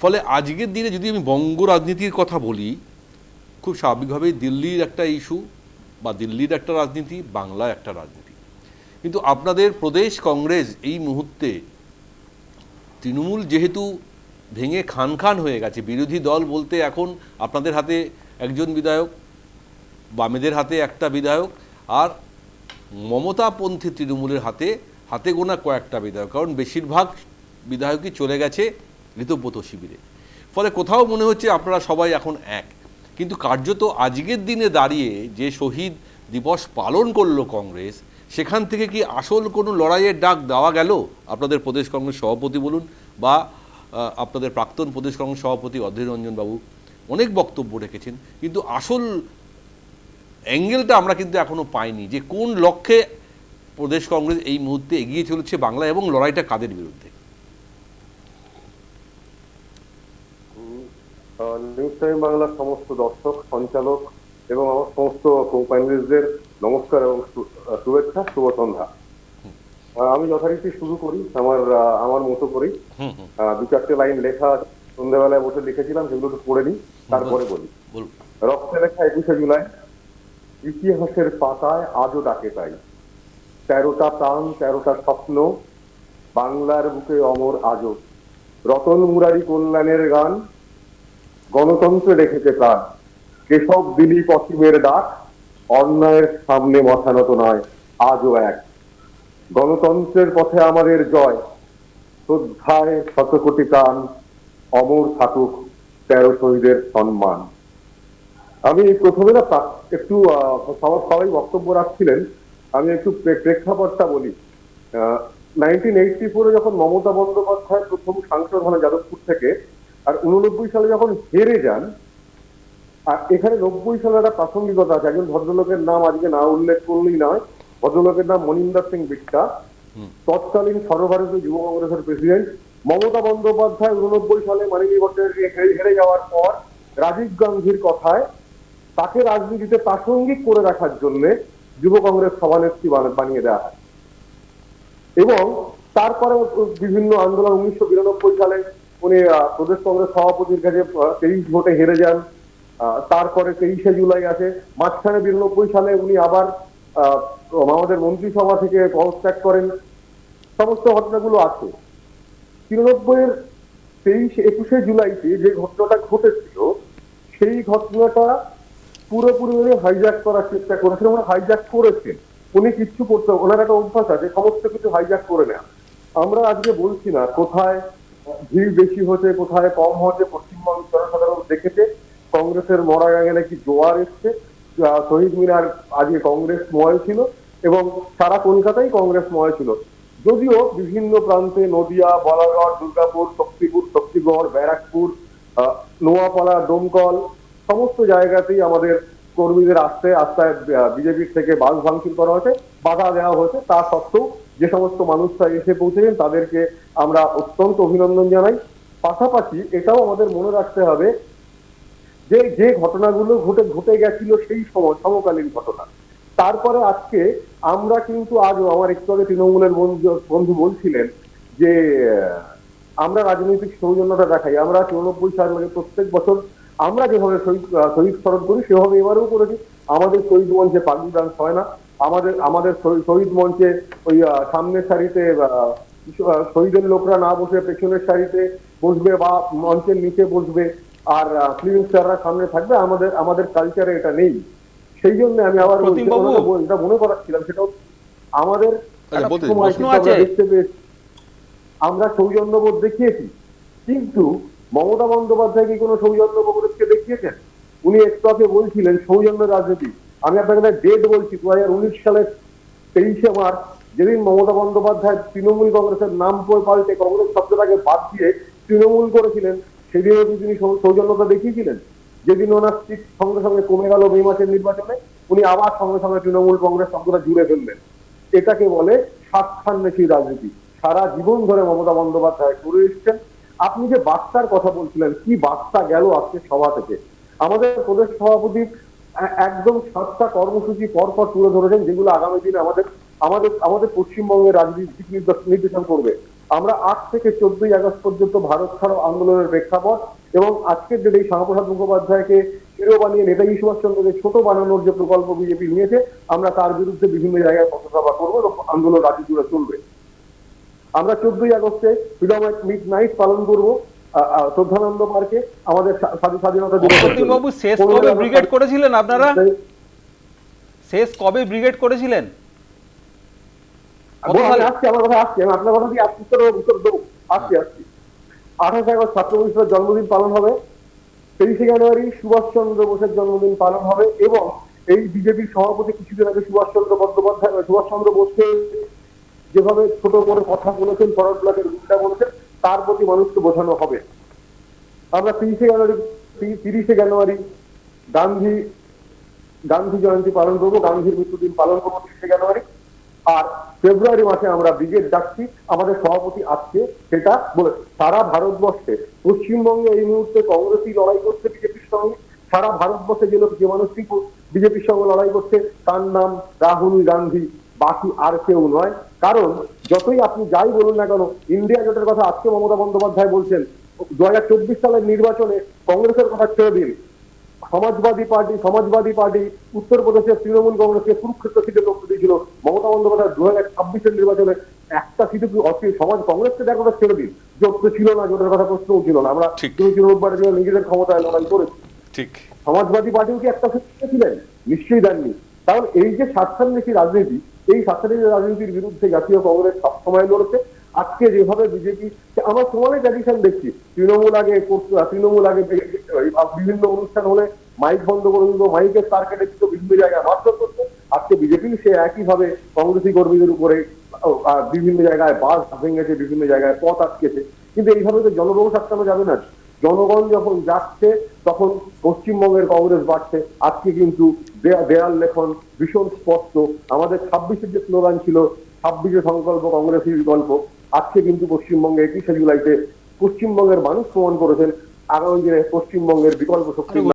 ফলে আজকের দিনে যদি আমি বঙ্গ রাজনীতির কথা বলি, খুব স্বাভাবিকভাবেই দিল্লির একটা ইস্যু বা দিল্লির একটা রাজনীতি, বাংলায় একটা রাজনীতি। কিন্তু আপনাদের প্রদেশ কংগ্রেস এই মুহূর্তে তৃণমূল যেহেতু ভেঙে খান খান হয়ে গেছে, বিরোধী দল বলতে এখন আপনাদের হাতে একজন বিধায়ক, বামেদের হাতে একটা বিধায়ক, আর মমতাপন্থী তৃণমূলের হাতে হাতে গোনা কয়েকটা বিধায়ক, কারণ বেশিরভাগ বিধায়কই চলে গেছে ঋতব্রত শিবিরে। ফলে কোথাও মনে হচ্ছে আপনারা সবাই এখন এক। কিন্তু কার্যত আজকের দিনে দাঁড়িয়ে যে শহীদ দিবস পালন করলো কংগ্রেস, সেখান থেকে কি আসল কোনো লড়াইয়ের ডাক দেওয়া গেল? আপনাদের প্রদেশ কংগ্রেস সভাপতি বলুন বা আপনাদের প্রাক্তন প্রদেশ কংগ্রেস সভাপতি অধীর রঞ্জন বাবু অনেক বক্তব্য রেখেছেন, কিন্তু আসল অ্যাঙ্গেলটা আমরা কিন্তু এখনো পাইনি যে কোন লক্ষ্যে প্রদেশ কংগ্রেস এই মুহূর্তে এগিয়ে চলেছে বাংলা, এবং লড়াইটা কাদের বিরুদ্ধে? নিউজ টাইম বাংলার সমস্ত দর্শক, সঞ্চালক এবং আমার সমস্ত কোম্পানিজদের নমস্কার এবং শুভেচ্ছা, শুভ সন্ধ্যা। আমি যথারীতি শুরু করি আমার মতো করেই। দু চারটে লাইন লেখা সন্ধ্যাবেলায় বসে লিখেছিলাম, সেগুলো একটু পড়ে নিই, তারপরে বলি। রক্তে লেখা 21শে জুলাই, ইতিহাসের পাতায় আজও ডাকে তাই, 13টা প্রাণ 13টা স্বপ্ন, বাংলার বুকে অমর আজও, রতন মুরারি কল্যাণের গান, গণতন্ত্রে রেখেছে প্রাণ, কেশব দিলীপ অসীমের ডাক, অন্যায়ের সামনে মাথা নত নয় আজও এক, গণতন্ত্রের পথে আমাদের জয়, শ্রদ্ধায় শতকোটি প্রাণ, অমর থাকুক 13 শহীদের সম্মান। আমি প্রথমে না একটু সবাই বক্তব্য রাখছিলেন, আমি একটু প্রেক্ষাপটটা বলি। 1984 যখন মমতা বন্দ্যোপাধ্যায় প্রথম সাংসদ হন যাদবপুর থেকে, আর 89 সালে যখন হেরে যান, আর এখানে 90 সালে একটা প্রাসঙ্গিকতা আছে। একজন ভদ্রলোকের নাম আজকে না উল্লেখ করলেই নয়, ভদ্রলোকের নাম মনিন্দর সিং বিট্টা, তৎকালীন সর্বভারতীয় যুব কংগ্রেসের প্রেসিডেন্ট। মমতা বন্দ্যোপাধ্যায় 89 সালে মাননীয় ভট্টাচার্যকে হেরে যাওয়ার পর রাজীব গান্ধীর কথায় তাকে রাজনীতিতে প্রাসঙ্গিক করে রাখার জন্য যুব কংগ্রেস সভানেত্রী বানিয়ে দেওয়া হয়। এবং তারপরে বিভিন্ন আন্দোলন, 1992 সালে উনি প্রদেশ কংগ্রেস সভাপতির কাছে 23 ভোটে হেরে যান। তারপরে 23শে জুলাই আছে, মাঝখানে 92 সালে উনি আবার আমাদের মন্ত্রিসভা থেকে পদত্যাগ করেন। সমস্ত ঘটনাগুলো আছে। 93-এর 21শে জুলাইতে যে ঘটনাটা ঘটেছিল, সেই ঘটনাটা পুরোপুরি উনি হাইজ্যাক করার চেষ্টা করেছেন, উনি হাইজ্যাক করেছেন। উনি কিচ্ছু করতে, ওনার একটা অভ্যাস আছে সমস্ত কিছু হাইজ্যাক করে নেওয়া। আমরা আজকে বলছি না কোথায় ভিড় বেশি হচ্ছে কোথায় কম হচ্ছে, পশ্চিমবঙ্গের জনসাধারণ দেখেছে কংগ্রেসের মরা গেলে কি জোয়ার এসছে। শহীদ মিনার আজকে কংগ্রেসময় ছিল এবং সারা কলকাতাই কংগ্রেসময় ছিল। যদিও বিভিন্ন প্রান্তে নদিয়া, বালাঘাট, দুর্গাপুর, শক্তিগড়, ব্যারাকপুর, নোয়াপাড়া, ডোমকল সমস্ত জায়গাতেই আমাদের কর্মীদের আস্তে আস্তে বিজেপির থেকে বাস ভাঙচুর করা হয়েছে, বাধা দেওয়া হয়েছে। তা সত্ত্বেও যে সমস্ত মানুষরা এসে পৌঁছেছেন তাদেরকে আমরা অত্যন্ত অভিনন্দন জানাই। পাশাপাশি এটাও আমাদের মনে রাখতে হবে যে যে ঘটনাগুলো ঘটে গেছিল সেই সময় সমকালীন ঘটনা, তারপরে আজকে আমরা কিন্তু আজও, আমার একটু আগে তৃণমূলের বন্ধু বলছিলেন যে আমরা রাজনৈতিক সৌজন্যতা দেখাই। আমরা 94 সাল মানে প্রত্যেক বছর আমরা যেভাবে শহীদ স্মরণ করি সেভাবে এবারেও করেছি। আমাদের শহীদ মঞ্চে পাগড়ি ডান্স হয় না, আমাদের শহীদ মঞ্চে ওই সামনের সারিতে শহীদের লোকরা না বসে পেছনের সারিতে বসবে বা মঞ্চের নিচে বসবে, আর ফিল্ম স্টাররা সামনে থাকবে। আমাদের কালচারে এটা নেই। সেই জন্য আমি আবার এটা মনে করাচ্ছিলাম, সেটাও আমাদের দেখতে পেয়েছি, আমরা সৌজন্যবোধ দেখিয়েছি। কিন্তু মমতা বন্দ্যোপাধ্যায় কি কোনো সৌজন্যবোধকে দেখিয়েছেন? উনি একটু আগে বলছিলেন সৌজন্য রাজনীতি। আমি আপনাকে ডেট বলছি, 2019 সালের 23শে মার্চ, যেদিন মমতা বন্দ্যোপাধ্যায় তৃণমূল কংগ্রেসের নাম পাল্টে কংগ্রেস শব্দটাকে বাদ দিয়ে তৃণমূল করেছিলেন, সেদিনও তিনি সৌজন্যতা দেখিয়েছিলেন। যেদিন ওনার সিট সঙ্গে সঙ্গে কমে গেল মে মাসের নির্বাচনে, উনি আবার সঙ্গে সঙ্গে তৃণমূল কংগ্রেস শব্দটা জুড়ে ফেললেন। এটাকে বলে স্বার্থান্বেষী রাজনীতি। সারা জীবন ধরে মমতা বন্দ্যোপাধ্যায় করে এসছেন। আপনি যে বার্তার কথা বলছিলেন, কি বার্তা গেল আজকে সভা থেকে? আমাদের প্রদেশ সভাপতি একদম 7টা কর্মসূচি পরপর তুলে ধরেছেন, যেগুলো আগামী দিনে আমাদের পশ্চিমবঙ্গের রাজনীতি নির্দেশন করবে। আমরা 8 থেকে 14ই আগস্ট পর্যন্ত ভারত ছাড়ো আন্দোলনের প্রেক্ষাপট এবং আজকের ডেটে শ্যামাপ্রসাদ মুখোপাধ্যায়কে হিরো বানিয়ে নেতাজি সুভাষচন্দ্রকে ছোট বানানোর যে প্রকল্প বিজেপি নিয়েছে, আমরা তার বিরুদ্ধে বিভিন্ন জায়গায় পথসভা করবো এবং আন্দোলন রাজ্য জুড়ে চলবে। আমরা 14ই আগস্টে ফ্রিডম এট মিড নাইট পালন করবো শ্রদ্ধানন্দ পার্কে, আমাদের স্বাধীনতা দিবস। বাবু, শেষ কবে ব্রিগেড করেছিলেন আপনারা? শেষ কবে ব্রিগেড করেছিলেন? আসছি, আমার কথা আসছি, আমি আপনার কথা দিয়ে উত্তর দেবো। আসছি 28 আগস্ট ছাত্র পরিষদের জন্মদিন পালন হবে, 23শে জানুয়ারি সুভাষচন্দ্র বোসের জন্মদিন পালন হবে এবং এই বিজেপির সভাপতি কিছুদিন আগে সুভাষচন্দ্র বোসকে যেভাবে ছোট করে কথা বলেছেন, ফরওয়ার্ড ব্লকের উল্টা বলেছেন, তার প্রতি মানুষকে বোঝানো হবে। আমরা 30শে জানুয়ারি গান্ধী জয়ন্তী পালন করবো, গান্ধীর মৃত্যুদিন পালন করবো 30শে জানুয়ারি। আর ফেব্রুয়ারি মাসে আমরা ব্রিগেড ডাকছি, আমাদের সভাপতি আজকে সেটা বলেছে। সারা ভারতবর্ষে, পশ্চিমবঙ্গে এই মুহূর্তে কংগ্রেসই লড়াই করছে বিজেপির সঙ্গে। সারা ভারতবর্ষে যে মানুষটি বিজেপির সঙ্গে লড়াই করছে তার নাম রাহুল গান্ধী, বাকি আর কেউ নয়। কারণ যতই আপনি যাই বলুন না কেন, ইন্ডিয়া জোটের কথা আজকে মমতা বন্দ্যোপাধ্যায় বলছেন, 2024 সালের নির্বাচনে কংগ্রেসের কথা ছেড়ে দিন, সমাজবাদী পার্টি উত্তরপ্রদেশের তৃণমূল কংগ্রেসকে কুরুক্ষেত্র সিটে লড়তে দিয়েছিল। মমতা বন্দ্যোপাধ্যায় 2026-এর নির্বাচনে একটা সিটে কংগ্রেসকে দেখো ছেড়ে দিন, জোট তো ছিল না, জোটের কথা প্রশ্নও ছিল না। আমরা তৃণমূল পার্টির জন্য নিজেদের ক্ষমতায় লড়াই করেছি। ঠিক, সমাজবাদী পার্টিও কি একটা সিট ছিলেন? নিশ্চয়ই দেননি। তাহলে এই যে স্বার্থান্বেষী রাজনীতি, এই স্বার্থান্বেষী রাজনীতির বিরুদ্ধে জাতীয় কংগ্রেস সবসময় লড়েছে। আজকে যেভাবে বিজেপি, আমরা সমানে ট্র্যাডিশন দেখছি, তৃণমূল আগে বিভিন্ন অনুষ্ঠান হলে মাইক বন্ধ করে দিত, মাইকের তার কেটে দিত, বিভিন্ন জায়গায় মারধর করতো। আজকে বিজেপি সে একইভাবে কংগ্রেসী কর্মীদের উপরে বিভিন্ন জায়গায় বাস ভেঙেছে, বিভিন্ন জায়গায় পথ আটকেছে। কিন্তু এইভাবে তো জনগণ আটকানো যাবে না। জনগণ যখন যাচ্ছে তখন পশ্চিমবঙ্গের কংগ্রেস বাড়ছে। আজকে কিন্তু দেয়াল লেখন ভীষণ স্পষ্ট। আমাদের 26-এর যে স্লোগান ছিল, 26-এ সংকল্প কংগ্রেসের বিকল্প, আজকে কিন্তু পশ্চিমবঙ্গে 21শে জুলাইতে পশ্চিমবঙ্গের মানুষ প্রমাণ করেছেন আগামী দিনে পশ্চিমবঙ্গের বিকল্প শক্তি